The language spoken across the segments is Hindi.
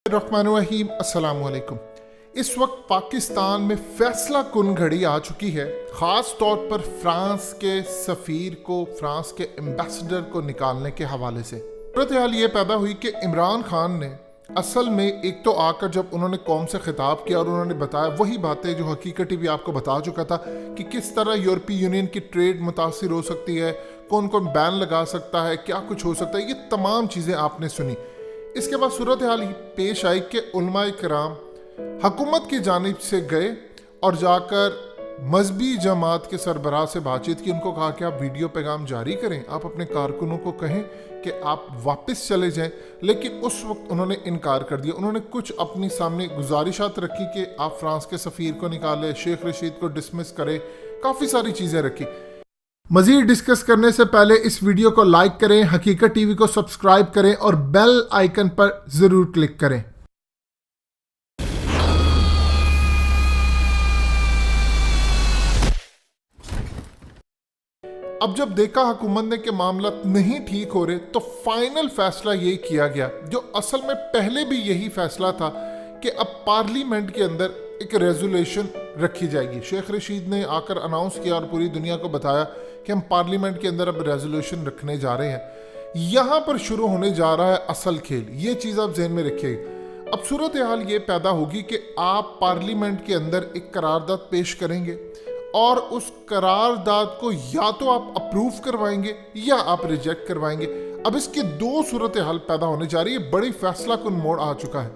रहमानुर्रहीम, अस्सलाम वालेकुम। इस वक्त पाकिस्तान में फैसला कुन घड़ी आ चुकी है, ख़ास तौर पर फ्रांस के सफ़ीर को, फ्रांस के एम्बेसडर को निकालने के हवाले से। सूरत हाल ये पैदा हुई कि इमरान खान ने असल में एक तो आकर जब उन्होंने कौम से खिताब किया और उन्होंने बताया वही बातें जो हकीकत भी आपको बता चुका था कि किस तरह यूरोपीय यूनियन की ट्रेड मुतासिर हो सकती है, कौन कौन बैन लगा सकता है, क्या कुछ हो सकता है, ये तमाम चीज़ें आपने सुनी। इसके बाद सूरत हाल ही पेश आई कि उलमाए किराम हुकूमत की जानिब से गए और जाकर मजहबी जमात के सरबराह से बातचीत की। उनको कहा कि आप वीडियो पैगाम जारी करें, आप अपने कारकुनों को कहें कि आप वापस चले जाएं, लेकिन उस वक्त उन्होंने इनकार कर दिया। उन्होंने कुछ अपनी सामने गुजारिशात रखी कि आप फ्रांस के सफ़ीर को निकालें, शेख रशीद को डिसमिस करें, काफ़ी सारी चीज़ें रखी। मज़ीद डिस्कस करने से पहले इस वीडियो को लाइक करें, हकीकत टीवी को सब्सक्राइब करें और बेल आइकन पर ज़रूर क्लिक करें। अब जब देखा हुकूमत ने कि मामला नहीं ठीक हो रहे, तो फाइनल फैसला ये किया गया, जो असल में पहले भी यही फैसला था, कि अब पार्लियामेंट के अंदर एक रेजोल्यूशन रखी जाएगी। शेख रशीद ने आकर अनाउंस किया और पूरी दुनिया को बताया कि हम पार्लियामेंट के अंदर अब रेजोल्यूशन रखने जा रहे हैं। यहाँ पर शुरू होने जा रहा है असल खेल। ये चीज़ आप जहन में रखिएगा। अब सूरत हाल ये पैदा होगी कि आप पार्लियामेंट के अंदर एक करारदाद पेश करेंगे और उस करारदाद को या तो आप अप्रूव करवाएंगे या आप रिजेक्ट करवाएंगे। अब इसकी दो सूरत हाल पैदा होने जा रही है। बड़ी फैसला कुन मोड़ आ चुका है।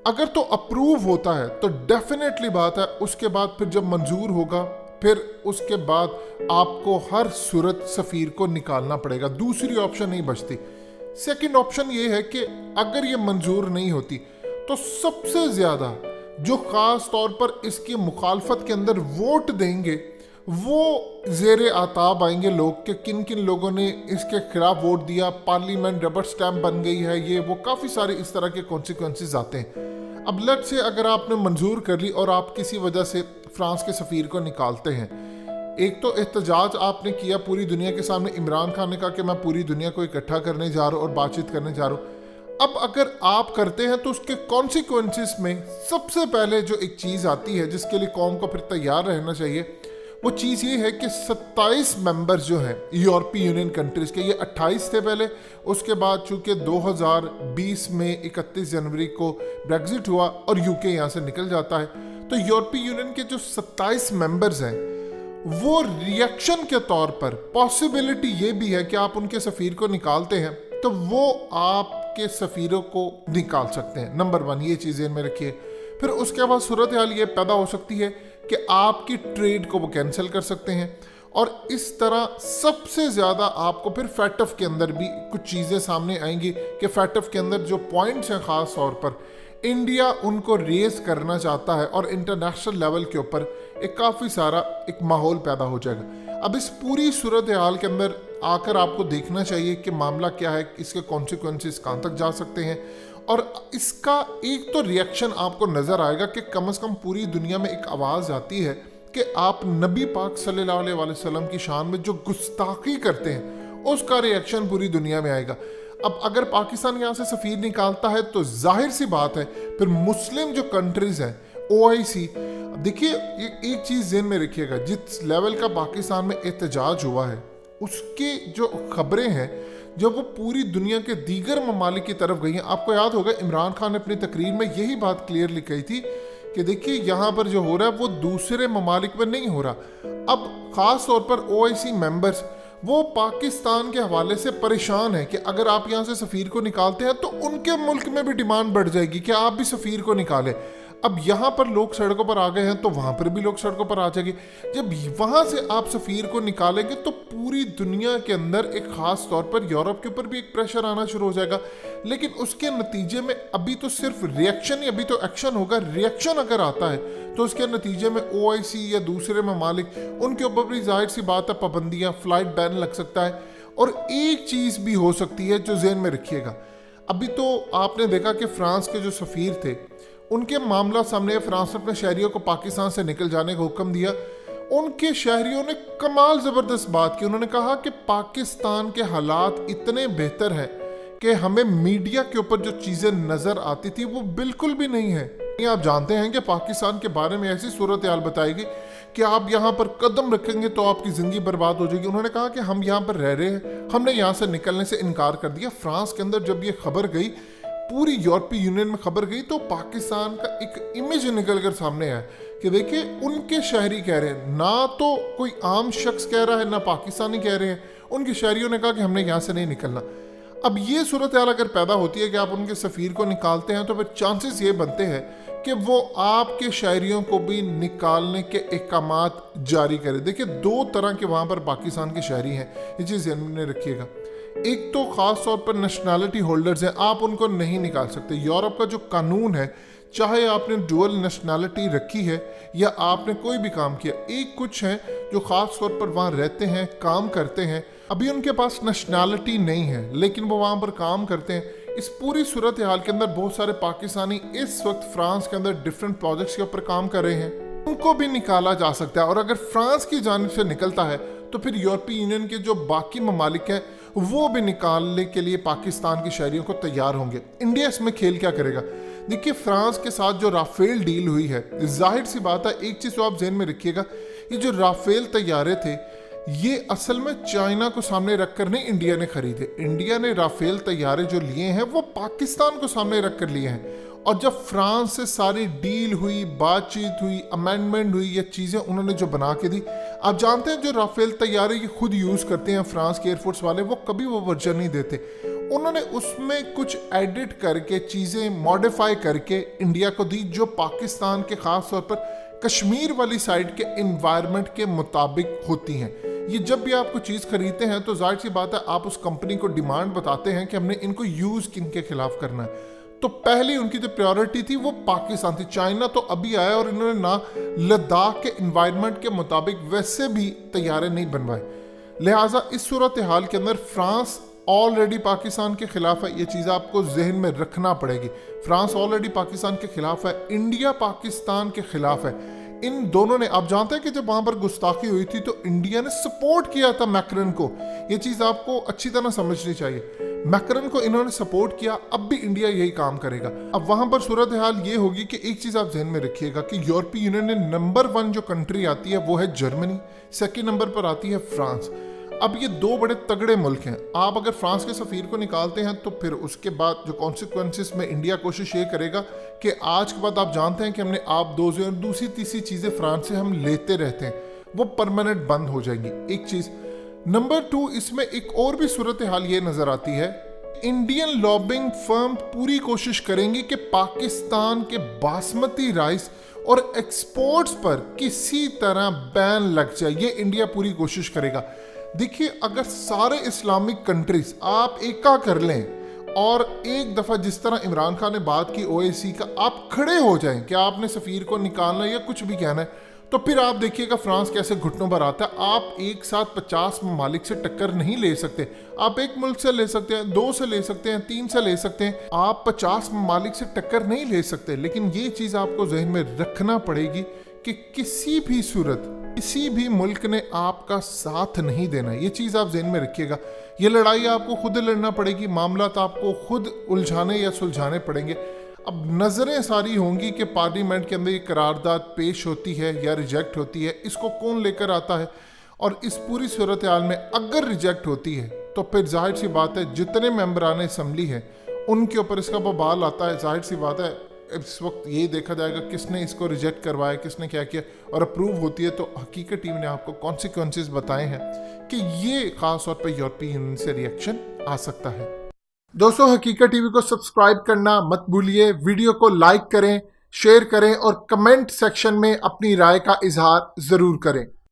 अगर तो अप्रूव होता है तो डेफिनेटली बात है, उसके बाद फिर जब मंजूर होगा, फिर उसके बाद आपको हर सूरत सफ़ीर को निकालना पड़ेगा, दूसरी ऑप्शन नहीं बचती। सेकंड ऑप्शन ये है कि अगर ये मंजूर नहीं होती तो सबसे ज़्यादा जो ख़ास तौर पर इसकी मुखालफत के अंदर वोट देंगे वो ज़ेरे आताब आएंगे लोग के किन किन लोगों ने इसके खिलाफ वोट दिया, पार्लियामेंट रबर स्टैम्प बन गई है, ये वो काफ़ी सारे इस तरह के कॉन्सिक्वेंसेस आते हैं। अब लट से अगर आपने मंजूर कर ली और आप किसी वजह से फ्रांस के सफ़ीर को निकालते हैं, एक तो एहतजाज आपने किया पूरी दुनिया के सामने। इमरान खान ने कहा कि मैं पूरी दुनिया को इकट्ठा करने जा रहा हूँ और बातचीत करने जा रहा हूँ। अब अगर आप करते हैं तो उसके कॉन्सिक्वेंसेस में सबसे पहले जो एक चीज़ आती है जिसके लिए कौम को फिर तैयार रहना चाहिए, वो चीज़ ये है कि 27 मेंबर्स जो हैं यूरोपीय यूनियन कंट्रीज़ के, ये 28 थे पहले, उसके बाद चूँकि 2020 में 31 जनवरी को ब्रेग्जिट हुआ और यूके यहाँ से निकल जाता है, तो यूरोपीय यूनियन के जो 27 मेंबर्स हैं वो रिएक्शन के तौर पर पॉसिबिलिटी ये भी है कि आप उनके सफ़ीर को निकालते हैं तो वो आपके सफ़ीरों को निकाल सकते हैं। नंबर 1 ये चीज़ें में रखिए। फिर उसके बाद सूरत हाल ये पैदा हो सकती है कि आपकी ट्रेड को वो कैंसिल कर सकते हैं और इस तरह सबसे ज़्यादा आपको फिर फैटफ के अंदर भी कुछ चीज़ें सामने आएंगी कि फैटफ के अंदर जो पॉइंट्स हैं ख़ास तौर पर इंडिया उनको रेज करना चाहता है और इंटरनेशनल लेवल के ऊपर एक काफ़ी सारा एक माहौल पैदा हो जाएगा। अब इस पूरी सूरत हाल के अंदर आकर आपको देखना चाहिए कि मामला क्या है, इसके कॉन्सिक्वेंसेस कहाँ तक जा सकते हैं और इसका एक तो रिएक्शन आपको नज़र आएगा कि कम से कम पूरी दुनिया में एक आवाज़ आती है कि आप नबी पाक सल्लल्लाहु अलैहि वसल्लम की शान में जो गुस्ताखी करते हैं उसका रिएक्शन पूरी दुनिया में आएगा। अब अगर पाकिस्तान यहाँ से सफ़ीर निकालता है तो जाहिर सी बात है फिर मुस्लिम जो कंट्रीज़ हैं, OIC, देखिए एक चीज़ ज़हन में रखिएगा, जिस लेवल का पाकिस्तान में एहतजाज हुआ है उसकी जो खबरें हैं जब वो पूरी दुनिया के दीगर ममालिक की तरफ गई हैं। आपको याद होगा इमरान खान ने अपनी तकरीर में यही बात क्लियरली कही थी कि देखिए यहाँ पर जो हो रहा है वो दूसरे ममालिक में नहीं हो रहा। अब ख़ास तौर पर OIC मेंबर्स वो पाकिस्तान के हवाले से परेशान है कि अगर आप यहाँ से सफ़ीर को निकालते हैं तो उनके मुल्क में भी डिमांड बढ़ जाएगी कि आप भी सफ़ीर को निकालें। अब यहाँ पर लोग सड़कों पर आ गए हैं तो वहाँ पर भी लोग सड़कों पर आ जाएंगे। जब वहाँ से आप सफ़ीर को निकालेंगे तो पूरी दुनिया के अंदर एक ख़ास तौर पर यूरोप के ऊपर भी एक प्रेशर आना शुरू हो जाएगा। लेकिन उसके नतीजे में अभी तो सिर्फ रिएक्शन ही, अभी तो एक्शन होगा। रिएक्शन अगर आता है तो उसके नतीजे में OIC या दूसरे ममालिक उनके ऊपर भी जाहिर सी बात है पाबंदियाँ, फ्लाइट बैन लग सकता है। और एक चीज़ भी हो सकती है जो जहन में रखिएगा, अभी तो आपने देखा कि फ्रांस के जो सफ़ीर थे उनके मामला सामने, फ्रांस ने अपने शहरियों को पाकिस्तान से निकल जाने का हुक्म दिया। उनके शहरियों ने कमाल ज़बरदस्त बात की। उन्होंने कहा कि पाकिस्तान के हालात इतने बेहतर हैं कि हमें मीडिया के ऊपर जो चीजें नजर आती थी वो बिल्कुल भी नहीं है। आप जानते हैं कि पाकिस्तान के बारे में ऐसी सूरत हाल बताई गई कि आप यहाँ पर कदम रखेंगे तो आपकी जिंदगी बर्बाद हो जाएगी। उन्होंने कहा कि हम यहाँ पर रह रहे हैं, हमने यहाँ से निकलने से इनकार कर दिया। फ्रांस के अंदर जब ये खबर गई, पूरी यूरोपीय यूनियन में खबर गई, तो पाकिस्तान का एक इमेज निकल कर सामने आया कि देखिए उनके शहरी कह रहे हैं, ना तो कोई आम शख्स कह रहा है ना पाकिस्तानी कह रहे हैं, उनके शहरियों ने कहा कि हमने यहाँ से नहीं निकलना। अब ये सूरत हाल अगर पैदा होती है कि आप उनके सफ़ीर को निकालते हैं तो फिर चांसेस ये बनते हैं कि वो आपके शहरियों को भी निकालने के अहकामात जारी करे। देखिए 2 तरह के वहाँ पर पाकिस्तान के शहरी हैं, ये चीज़ ध्यान में रखिएगा। एक तो ख़ास तौर पर नेशनैलिटी होल्डर्स हैं, आप उनको नहीं निकाल सकते। यूरोप का जो कानून है, चाहे आपने डुअल नेशनैलिटी रखी है या आपने कोई भी काम किया, एक कुछ हैं जो ख़ास तौर पर वहाँ रहते हैं, काम करते हैं, अभी उनके पास नेशनैलिटी नहीं है लेकिन वो वहाँ पर काम करते हैं। इस पूरी सूरत हाल के अंदर बहुत सारे पाकिस्तानी इस वक्त फ्रांस के अंदर डिफरेंट प्रोजेक्ट्स के ऊपर काम कर रहे हैं, उनको भी निकाला जा सकता है। और अगर फ्रांस की जानिब से निकलता है तो फिर यूरोपीय यूनियन के जो बाकी ममालिक हैं वो भी निकालने के लिए पाकिस्तान के शहरियों को तैयार होंगे। इंडिया इसमें खेल क्या करेगा? देखिए फ्रांस के साथ जो राफेल डील हुई है, जाहिर सी बात है, एक चीज़ तो आप ज़हन में रखिएगा, ये जो राफेल तैयारे थे ये असल में चाइना को सामने रखकर नहीं इंडिया ने खरीदे। इंडिया ने राफेल तैयारे जो लिए हैं वो पाकिस्तान को सामने रख कर लिए हैं। और जब फ्रांस से सारी डील हुई, बातचीत हुई, अमेंडमेंट हुई, ये चीज़ें उन्होंने जो बना के दी, आप जानते हैं जो राफेल तैयारे ये खुद यूज़ करते हैं फ्रांस के एयरफोर्स वाले, वो कभी वो वर्जन नहीं देते। उन्होंने उसमें कुछ एडिट करके चीज़ें मॉडिफाई करके इंडिया को दी, जो पाकिस्तान के ख़ास तौर पर कश्मीर वाली साइड के इन्वायरमेंट के मुताबिक होती हैं। ये जब भी आप कोई चीज़ खरीदते हैं तो जाहिर सी बात है आप उस कंपनी को डिमांड बताते हैं कि हमने इनको यूज़ किन के खिलाफ करना है। तो पहली उनकी जो प्रायोरिटी थी वो पाकिस्तान थी। चाइना तो अभी आया और इन्होंने ना लद्दाख के इन्वायरमेंट के मुताबिक वैसे भी तैयारे नहीं बनवाए। लिहाजा इस सूरत हाल के अंदर फ्रांस ऑलरेडी पाकिस्तान के खिलाफ है, ये चीज़ आपको जहन में रखना पड़ेगी। फ्रांस ऑलरेडी पाकिस्तान के खिलाफ है, इंडिया पाकिस्तान के खिलाफ है। इन दोनों ने, आप जानते हैं कि जब वहां पर गुस्ताखी हुई थी तो इंडिया ने सपोर्ट किया था मैक्रन को, ये चीज़ आपको अच्छी तरह समझनी चाहिए। मैक्रन को इन्होंने सपोर्ट किया, अब भी इंडिया यही काम करेगा। अब वहां पर सूरत हाल ये होगी कि एक चीज़ आप जहन में रखिएगा कि यूरोपीय यूनियन में नंबर 1 जो कंट्री आती है वो है जर्मनी, सेकेंड नंबर पर आती है फ्रांस। अब ये 2 बड़े तगड़े मुल्क हैं। आप अगर फ्रांस के सफ़ीर को निकालते हैं तो फिर उसके बाद जो कॉन्सिक्वेंसेस में इंडिया कोशिश ये करेगा कि आज के बाद आप जानते हैं कि हमने आप दोजे और दूसरी तीसरी चीज़ें फ्रांस से हम लेते रहते हैं, वो परमानेंट बंद हो जाएंगी। एक चीज़। नंबर 2, इसमें एक और भी सूरत हाल ये नज़र आती है, इंडियन लॉबिंग फर्म पूरी कोशिश करेंगी कि पाकिस्तान के बासमती राइस और एक्सपोर्ट्स पर किसी तरह बैन लग जाए, ये इंडिया पूरी कोशिश करेगा। देखिए अगर सारे इस्लामिक कंट्रीज आप एका कर लें और एक दफ़ा जिस तरह इमरान खान ने बात की ओएसी का, आप खड़े हो जाएं कि आपने सफ़ीर को निकालना या कुछ भी कहना है, तो फिर आप देखिएगा फ्रांस कैसे घुटनों पर आता है। आप एक साथ 50 ममालिक से टक्कर नहीं ले सकते। आप एक मुल्क से ले सकते हैं, 2 से ले सकते हैं, 3 से ले सकते हैं, आप 50 ममालिक से टक्कर नहीं ले सकते। लेकिन ये चीज़ आपको जहन में रखना पड़ेगी कि किसी भी सूरत किसी भी मुल्क ने आपका साथ नहीं देना, ये चीज़ आप जहन में रखिएगा। ये लड़ाई आपको खुद लड़ना पड़ेगी, मामला आपको खुद उलझाने या सुलझाने पड़ेंगे। अब नज़रें सारी होंगी कि पार्लियामेंट के अंदर ये करारदाद पेश होती है या रिजेक्ट होती है, इसको कौन लेकर आता है। और इस पूरी सूरत हाल में अगर रिजेक्ट होती है तो फिर जाहिर सी बात है जितने मेंबरान असम्बली हैं उनके ऊपर इसका बवाल आता है। जाहिर सी बात है इस वक्त ये देखा जाएगा किसने इसको रिजेक्ट करवाया, किसने क्या किया, और अप्रूव होती है तो हकीकत टीम ने आपको कॉन्सिक्वेंसेस बताए हैं कि ये खास तौर पर यूरोपीय यूनियन से रिएक्शन आ सकता है। दोस्तों हकीकत टीवी को सब्सक्राइब करना मत भूलिए, वीडियो को लाइक करें, शेयर करें और कमेंट सेक्शन में अपनी राय का इजहार जरूर करें।